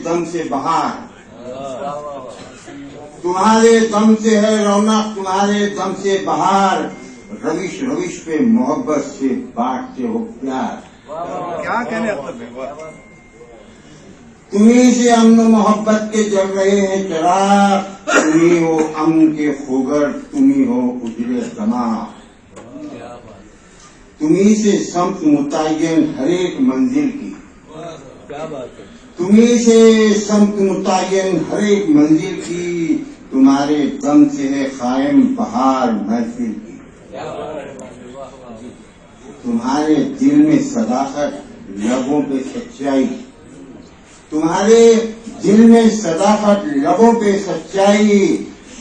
दम से बहार, तुम्हारे दम से है रौनक, तुम्हारे दम से बहार, रविश रविश पे मोहब्बत से बांटते हो प्यार। क्या कहने मतलब तुम्ही से अमन मोहब्बत के जल रहे हैं चिराग, तुम्ही हो अमन के खोगर, तुम्ही हो उजले दमाग, तुम्ही से सम्त मुतय्यन हर एक मंजिल की, क्या बात है, तुम्ही से सम्त मुतय्यन हर एक मंजिल की, तुम्हारे दम से है कायम बहार महफिल की। तुम्हारे दिल में सदाकत, लबों पे सच्चाई, तुम्हारे दिल में सदाकत, लबों पे सच्चाई,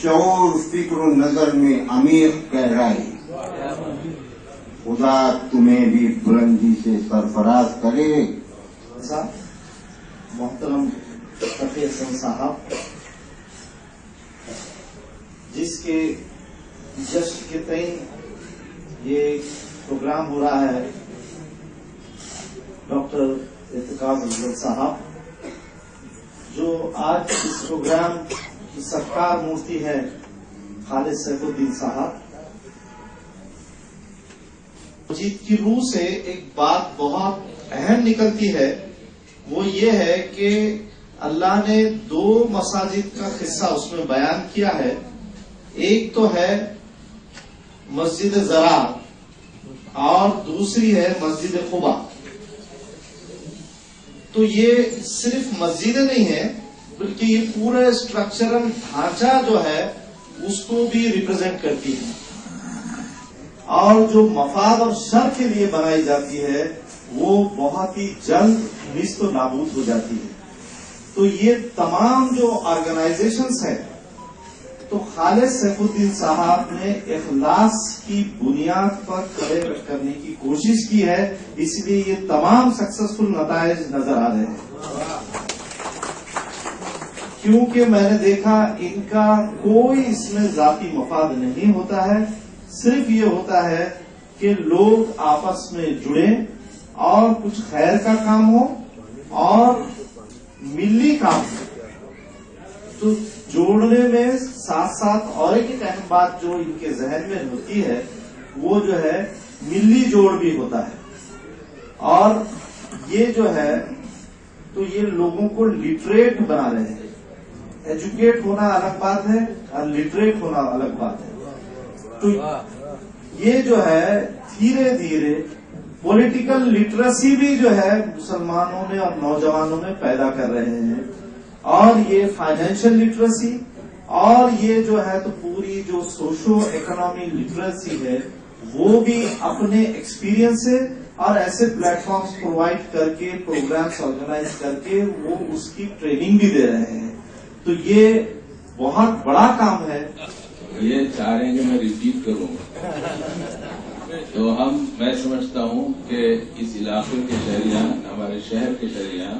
शऊर फिक्र नजर में अमीर गहराई। खुदा तुम्हें भी बुलंदी से सरफराज करे। मोहतरम तकी हसन साहब, जिसके जश्न के तहत ये प्रोग्राम हो रहा है, डॉक्टर इत्तेकाज अफजल साहब, जो आज इस प्रोग्राम की सत्कार मूर्ति है खालिद सैफुद्दीन साहब। मस्जिद की रूह से एक बात बहुत अहम निकलती है, वो ये है कि अल्लाह ने दो मसाजिद का किस्सा उसमें बयान किया है। एक तो है मस्जिद ज़रार और दूसरी है मस्जिद खुबा। तो ये सिर्फ मस्जिदें नहीं है, बल्कि ये पूरा स्ट्रक्चरल ढांचा जो है उसको भी रिप्रेजेंट करती है, और जो मफाद और शर के लिए बनाई जाती है वो बहुत ही जल्द निस्तो नाबूद हो जाती है। तो ये तमाम जो ऑर्गेनाइजेशंस हैं, तो खालिद सैफुद्दीन साहब ने इखलास की बुनियाद पर खड़े करने की कोशिश की है, इसलिए ये तमाम सक्सेसफुल नताइज नजर आ रहे हैं। क्योंकि मैंने देखा इनका कोई इसमें जाती मफाद नहीं होता है, सिर्फ ये होता है कि लोग आपस में जुड़े और कुछ खैर का काम हो और मिली काम हो। तो जोड़ने में साथ साथ और एक अहम बात जो इनके जहन में होती है, वो जो है मिली जोड़ भी होता है। और ये जो है, तो ये लोगों को लिटरेट बना रहे हैं। एजुकेट होना अलग बात है और लिटरेट होना अलग बात है। तो ये जो है धीरे धीरे पॉलिटिकल लिटरेसी भी जो है मुसलमानों में और नौजवानों में पैदा कर रहे हैं, और ये फाइनेंशियल लिटरेसी, और ये जो है तो पूरी जो सोशो इकोनॉमी लिटरेसी है वो भी अपने एक्सपीरियंस से और ऐसे प्लेटफॉर्म्स प्रोवाइड करके, प्रोग्राम्स ऑर्गेनाइज करके वो उसकी ट्रेनिंग भी दे रहे हैं। तो ये बहुत बड़ा काम है। ये चाह रहे हैं कि मैं रिपीट करूंगा, तो मैं समझता हूं कि इस इलाके के शहरियां, हमारे शहर के शहरियां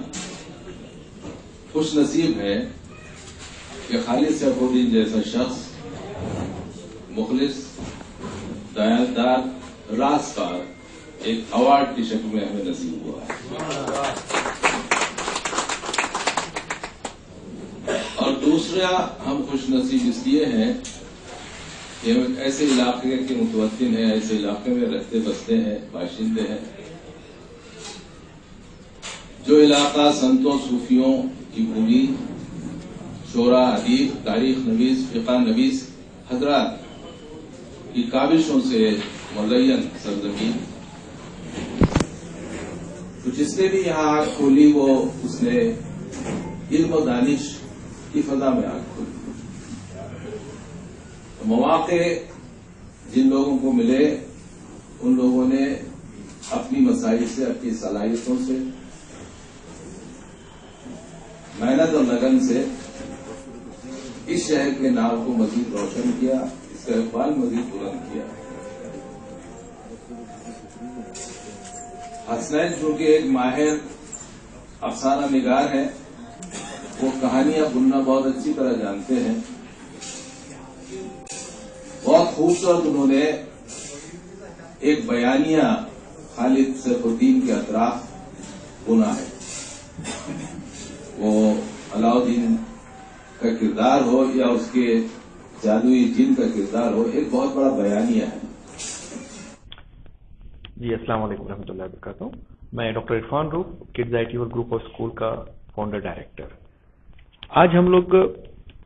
खुश नसीब है कि खालिद सैफुद्दीन जैसा शख्स, मुखलिस, दयालदार, राज़कार एक अवार्ड की शक्ल में हमें नसीब हुआ है। और दूसरा, हम खुश नसीब इसलिए हैं कि हम एक ऐसे इलाके के मुतवत्तिन हैं, ऐसे इलाके में रहते बसते हैं, बाशिंदे हैं, जो इलाका संतों सूफियों की भूमि, शोरा, अदीब, तारीख नवीस, फिक़ा नवीस हजरात की काबिशों से मुज़य्यन सरजमीन। तो जिसने भी यहाँ आग खोली वो उसने इल्म व दानिश की फजा में आग खोली। तो मौक़े जिन लोगों को मिले, उन लोगों ने अपनी मसाइल से, अपनी सलाहियतों से, मेहनत और लगन से इस शहर के नाम को मजीद रोशन किया, इसका इकबाल मजीद बुलंद किया। हसनैन चूंकि एक माहिर अफसाना निगार है, वो कहानियां बुनना बहुत अच्छी तरह जानते हैं। बहुत खूबसूरत उन्होंने एक बयानिया खालिद सैफुद्दीन के अतराफ बुना है। वो अलाउद्दीन का किरदार हो या उसके जादुई जिन का किरदार हो, एक बहुत बड़ा बयानिया है। जी अस्सलाम वालेकुम रहमतुल्लाहि वबरकातुहू। मैं doctor Irfan roof, kids IT world group of school का फाउंडर डायरेक्टर। आज हम लोग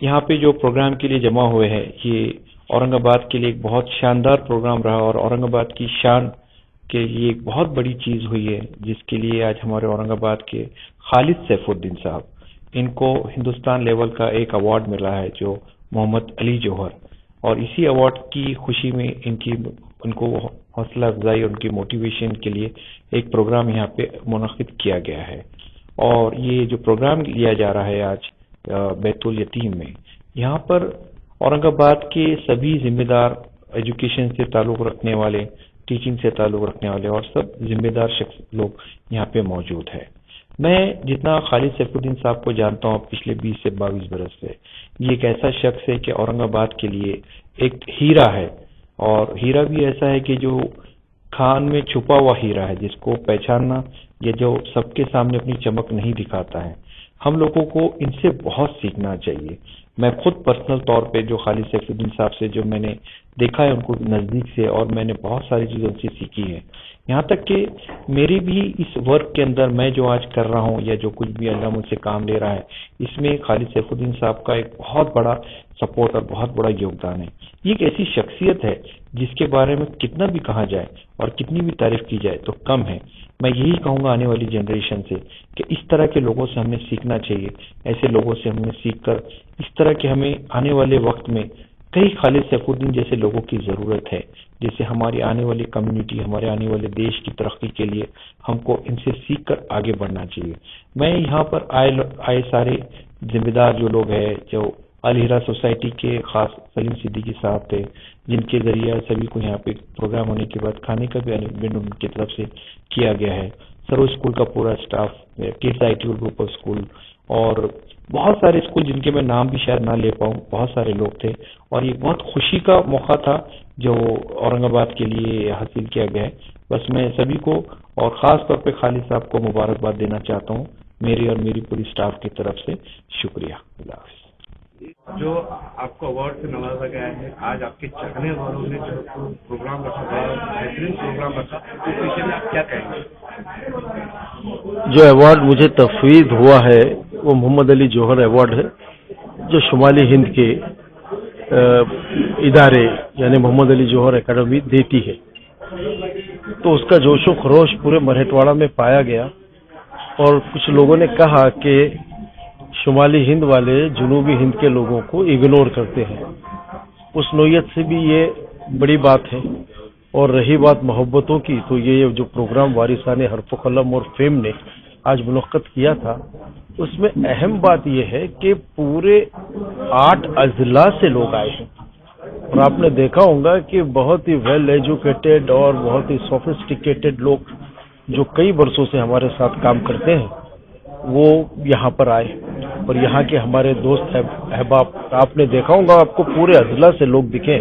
यहाँ पे जो प्रोग्राम के लिए जमा हुए हैं, ये औरंगाबाद के लिए एक बहुत शानदार प्रोग्राम रहा और औरंगाबाद की शान के लिए एक बहुत बड़ी चीज हुई है, जिसके लिए आज हमारे औरंगाबाद के खालिद सैफुद्दीन साहब, इनको हिंदुस्तान लेवल का एक अवार्ड मिला है जो मोहम्मद अली जौहर, और इसी अवार्ड की खुशी में उनको हौसला अफजाई, उनकी मोटिवेशन के लिए एक प्रोग्राम यहाँ पे मुनक्किद किया गया है। और ये जो प्रोग्राम लिया जा रहा है आज बैतुल यतीम में, यहाँ पर औरंगाबाद के सभी जिम्मेदार, एजुकेशन से ताल्लुक रखने वाले, टीचिंग से ताल्लुक रखने वाले और सब जिम्मेदार शख्स लोग यहाँ पे मौजूद है। मैं जितना खालिद सैफुद्दीन साहब को जानता हूँ पिछले 20 से 22 बरस से, ये एक ऐसा शख्स है कि औरंगाबाद के लिए एक हीरा है, और हीरा भी ऐसा है कि जो खान में छुपा हुआ हीरा है, जिसको पहचानना या जो सबके सामने अपनी चमक नहीं दिखाता है। हम लोगों को इनसे बहुत सीखना चाहिए। मैं खुद पर्सनल तौर पे जो खालिद सैफुद्दीन साहब से जो मैंने देखा है उनको नजदीक से, और मैंने बहुत सारी चीजें उनसे सीखी है। यहाँ तक कि मेरी भी इस वर्क के अंदर मैं जो आज कर रहा हूँ या जो कुछ भी अल्लाह मुझसे काम ले रहा है, इसमें खालिद सैफुद्दीन साहब का एक बहुत बड़ा सपोर्ट और बहुत बड़ा योगदान है। ये एक ऐसी शख्सियत है जिसके बारे में कितना भी कहा जाए और कितनी भी तारीफ की जाए तो कम है। मैं यही कहूंगा आने वाली जनरेशन से कि इस तरह के लोगों से हमें सीखना चाहिए। ऐसे लोगों से हमें सीखकर इस तरह के हमें आने वाले वक्त में कई खालिद सैफुद्दीन जैसे लोगों की जरूरत है, जिससे हमारी आने वाली कम्युनिटी, हमारे आने वाले देश की तरक्की के लिए हमको इनसे सीखकर आगे बढ़ना चाहिए। मैं यहाँ पर आए सारे जिम्मेदार जो लोग हैं, जो अल हीरा सोसाइटी के खास सलीम सिद्दीकी साहब थे, जिनके जरिए सभी को यहाँ पे प्रोग्राम होने के बाद खाने का भी अरेंजमेंट उनकी तरफ से किया गया है। सरोज स्कूल का पूरा staff, kids IT world group of school और बहुत सारे स्कूल जिनके मैं नाम भी शायद ना ले पाऊँ, बहुत सारे लोग थे, और ये बहुत खुशी का मौका था जो औरंगाबाद के लिए हासिल किया गया है। बस मैं सभी को और खास तौर पे खालिद साहब को मुबारकबाद देना चाहता हूँ मेरी और मेरी पूरी स्टाफ की तरफ से। शुक्रिया। अल्लाह हाफ़िज़। जो आपको अवार्ड से नवाजा गया है, आज आपके चाहने वालों ने जो प्रोग्राम रखा, बेहतरीन प्रोग्राम रखा, उस विषय में आप क्या कहेंगे? जो अवार्ड मुझे तफवीज़ हुआ है वो मोहम्मद अली जौहर अवार्ड है, जो शुमाली हिंद के इदारे यानी मोहम्मद अली जौहर एकेडमी देती है। तो उसका जोशो खरोश पूरे मराठवाड़ा में पाया गया, और कुछ लोगों ने कहा कि शुमाली हिंद वाले जुनूबी हिंद के लोगों को इग्नोर करते हैं। उस नोयत से भी ये बड़ी बात है। और रही बात मोहब्बतों की, तो ये जो प्रोग्राम वारिसाने हर्फ कलम और फेम ने आज मुनक्किद किया था, उसमें अहम बात यह है कि पूरे 8 अजला से लोग आए हैं, और आपने देखा होगा कि बहुत ही वेल एजुकेटेड और बहुत ही सोफिस्टिकेटेड लोग जो कई वर्षों से हमारे साथ काम करते हैं वो यहाँ पर आए, और यहाँ के हमारे दोस्त अहबाब, आपने देखा होगा आपको पूरे अजला से लोग दिखे,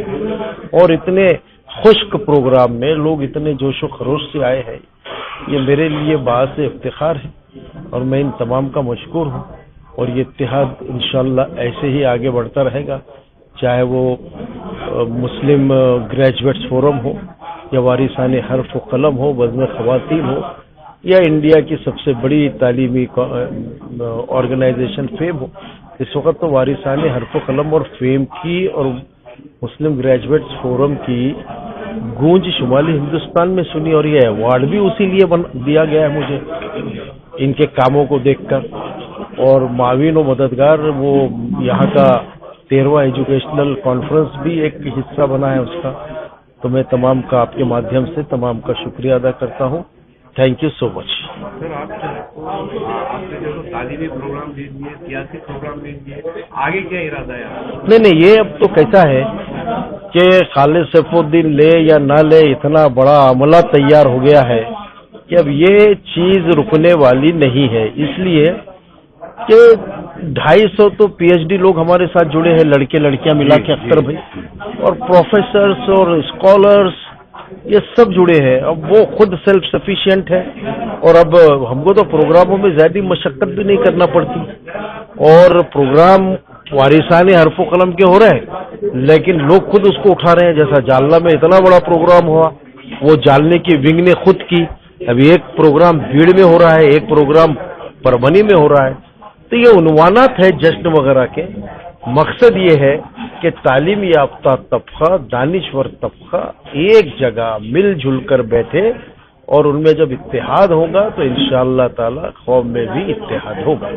और इतने खुश्क प्रोग्राम में लोग इतने जोशो खरोश से आए हैं। ये मेरे लिए बात से इफ्तिखार है, और मैं इन तमाम का मशकूर हूँ। और ये इत्तेहाद इंशाअल्लाह ऐसे ही आगे बढ़ता रहेगा, चाहे वो मुस्लिम ग्रेजुएट्स फोरम हो, या वारिसाने हर्फ कलम हो, बज़्म ख़वातीन हो, या इंडिया की सबसे बड़ी तालीमी ऑर्गेनाइजेशन फेम हो। इस वक्त तो वारिसाने हर्फ कलम और फेम की और मुस्लिम ग्रेजुएट्स फोरम की गूंज शुमाली हिंदुस्तान में सुनी, और ये अवार्ड भी उसी लिए दिया गया है मुझे, इनके कामों को देखकर। और माविन और मददगार वो यहाँ का 13वां एजुकेशनल कॉन्फ्रेंस भी एक हिस्सा बना है उसका। तो मैं तमाम का आपके माध्यम से तमाम का शुक्रिया अदा करता हूँ। Thank you so much. Sir, आपने जो तालीमी प्रोग्राम दे दिए, सियासी प्रोग्राम दे दिए, आगे क्या इरादा है? नहीं, ये अब तो कैसा है कि खालिद सैफुद्दीन ले या ना ले, इतना बड़ा अमला तैयार हो गया है कि अब ये चीज रुकने वाली नहीं है। इसलिए कि 250 तो PhD लोग हमारे साथ जुड़े हैं, लड़के लड़कियां मिला के अख्तर भाई, और प्रोफेसर्स और स्कॉलर्स, ये सब जुड़े हैं। अब वो खुद सेल्फ सफिशिएंट है, और अब हमको तो प्रोग्रामों में ज्यादा मशक्कत भी नहीं करना पड़ती, और प्रोग्राम वारिसाने हरफो कलम के हो रहे हैं, लेकिन लोग खुद उसको उठा रहे हैं। जैसा जालना में इतना बड़ा प्रोग्राम हुआ, वो जालने की विंग ने खुद की। अभी एक प्रोग्राम भीड़ में हो रहा है, एक प्रोग्राम परभनी में हो रहा है। तो ये उन्वानात है जश्न वगैरह के। मकसद ये है कि तालीम याफ्ता तबका, दानिश्वर तबका एक जगह मिलजुल कर बैठे और उनमें जब इत्तेहाद होगा तो इंशाअल्लाह ताला कौम में भी इत्तेहाद होगा।